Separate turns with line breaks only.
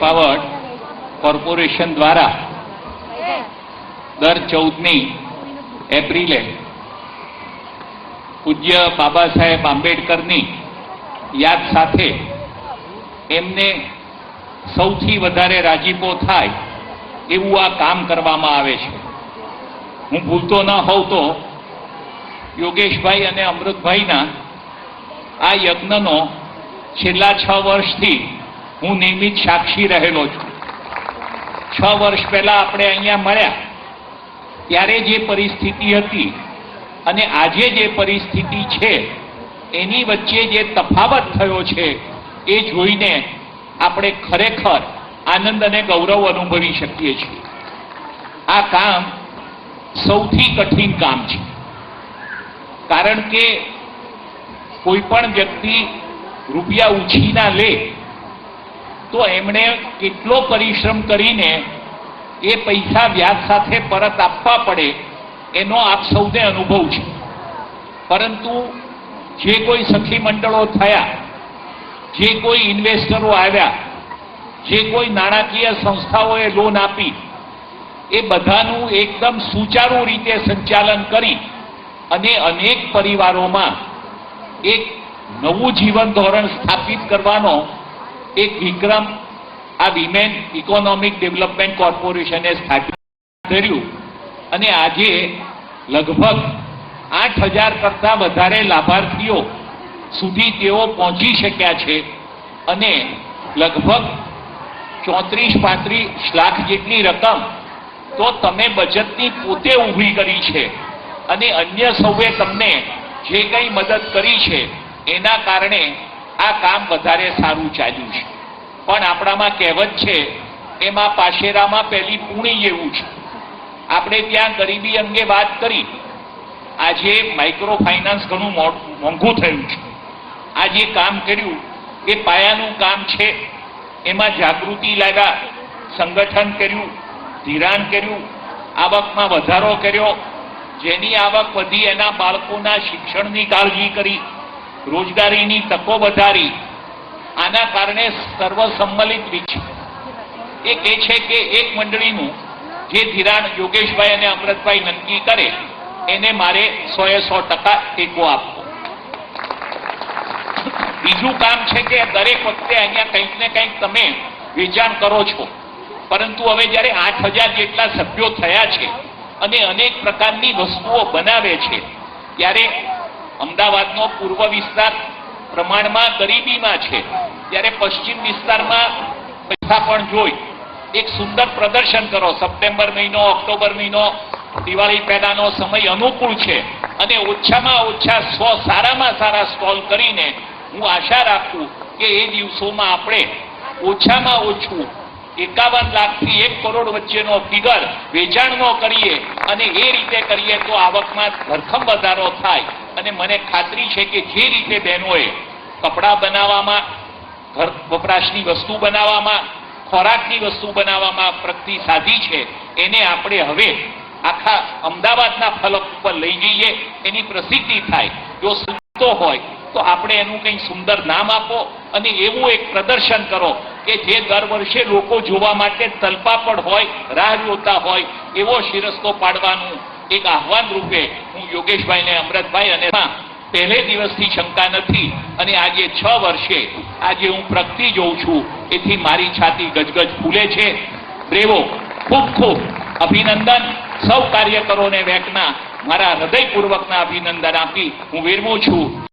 ચંપાવટ corporation દ્વારા દર 14મી એપ્રિલે પૂજ્ય બાબા સાહેબ આંબેડકરની યાદ સાથે એમને સૌથી વધારે રાજીપો થાય એવું આ કામ કરવામાં આવે છે. હું ભૂલતો ન હોઉં તો યોગેશભાઈ અને અમૃતભાઈના આ યજ્ઞનો છેલ્લા 6 વર્ષથી હું નિયમિત સાક્ષી રહેલો છું. 6 વર્ષ પહેલા આપણે અહીંયા મળ્યા ત્યારે જે પરિસ્થિતિ હતી અને આજે જે પરિસ્થિતિ છે એની વચ્ચે જે તફાવત થયો છે એ જોઈને આપણે ખરેખર આનંદ અને ગૌરવ અનુભવી શકીએ છીએ. આ કામ સૌથી કઠિન કામ છે, કારણ કે કોઈ પણ વ્યક્તિ રૂપિયા ઉછીના લે તો એમણે કેટલો પરિશ્રમ કરીને એ પૈસા વ્યાજ સાથે પરત આપવા પડે એનો આપ સૌને અનુભવ છે. પરંતુ જે કોઈ સખી મંડળો થયા, જે કોઈ ઇન્વેસ્ટરો આવ્યા, જે કોઈ નાણાકીય સંસ્થાઓએ લોન આપી, એ બધાનું એકદમ સુચારુ રીતે સંચાલન કરી અને અનેક પરિવારોમાં એક નવું જીવન ધોરણ સ્થાપિત કરવાનો એક વિક્રમ આ વિમેન ઇકોનોમિક ડેવલપમેન્ટ કોર્પોરેશને સ્થાપિત કર્યું. અને આજે લગભગ 8,000 કરતા વધારે લાભાર્થીઓ સુધી તેઓ પહોંચી શક્યા છે અને લગભગ 34-35 લાખ જેટલી રકમ તો તમે બચતની પોતે ઊભી કરી છે અને અન્ય સૌએ તમને જે કંઈ મદદ કરી છે એના કારણે આ કામ વધારે સારું ચાલ્યું છે. પણ આપણામાં કહેવત છે એમાં પાશેરામાં પહેલી પૂણી જેવું છે. આપણે ત્યાં ગરીબી અંગે વાત કરી. આજે માઇક્રો ફાઇનાન્સ ઘણું મોંઘું થયું છે. આ જે કામ કર્યું એ પાયાનું કામ છે. એમાં જાગૃતિ લાવ્યા, સંગઠન કર્યું, ધિરાણ કર્યું, આવકમાં વધારો કર્યો. જેની આવક વધી એના બાળકોના શિક્ષણની કાળજી કરી, રોજગારીની તકો વધારી. આના કારણે સર્વસંમલિત વિકસિત એ કહે છે કે એક મંડળીનું જે ધિરાણ યોગેશભાઈ અને અમૃતભાઈ નક્કી કરે એને મારે 100% ટેકો આપવો. બીજું કામ છે કે દરેક વખતે અહીંયા કંઈક ને કંઈક તમે વેચાણ કરો છો, પરંતુ હવે જ્યારે 8,000 જેટલા સભ્યો થયા છે અને અનેક પ્રકારની વસ્તુઓ બનાવે છે ત્યારે અમદાવાદનો પૂર્વ વિસ્તાર પ્રમાણમાં ગરીબીમાં છે, ત્યારે પશ્ચિમ વિસ્તારમાં પૈસા પણ જોઈ એક સુંદર પ્રદર્શન કરો. સપ્ટેમ્બર મહિનો, ઓક્ટોબર મહિનો, દિવાળી પહેલાનો સમય અનુકૂળ છે અને ઓછામાં ઓછા 100 સારામાં સારા સ્ટોલ કરીને હું આશા રાખું કે એ દિવસોમાં આપણે ઓછામાં ઓછું 51 લાખથી 1 કરોડ વચ્ચેનો ફિગર વેચાણનો કરીએ અને એ રીતે કરીએ તો આવકમાં ધરખમ વધારો થાય. અને મને ખાતરી છે કે જે રીતે બહેનોએ કપડાં બનાવવામાં, ઘર વપરાશની વસ્તુ બનાવવામાં, ખોરાકની વસ્તુ બનાવવામાં પ્રગતિ સાધી છે એને આપણે હવે આખા અમદાવાદના ફલક ઉપર લઈ જઈએ, એની પ્રસિદ્ધિ થાય. જો સુંદરતો હોય તો આપણે એનું કંઈ સુંદર નામ આપો અને એવું એક પ્રદર્શન કરો કે જે દર વર્ષે લોકો જોવા માટે તલપાપડ હોય, રાહ જોતા હોય એવો શિરસ્તો પાડવાનું એક આહવાન રૂપે હું યોગેશભાઈને, અમૃતભાઈ અને પહેલે દિવસથી શંકા નથી અને આજે 6 વર્ષે આજે હું પ્રગતિ જોઉં છું એથી મારી છાતી ગજગજ ફૂલે છે. બ્રેવો, ખૂબ ખૂબ અભિનંદન. સૌ કાર્યકરોને વેકના મારા હૃદયપૂર્વકના અભિનંદન આપી હું વિરમું છું.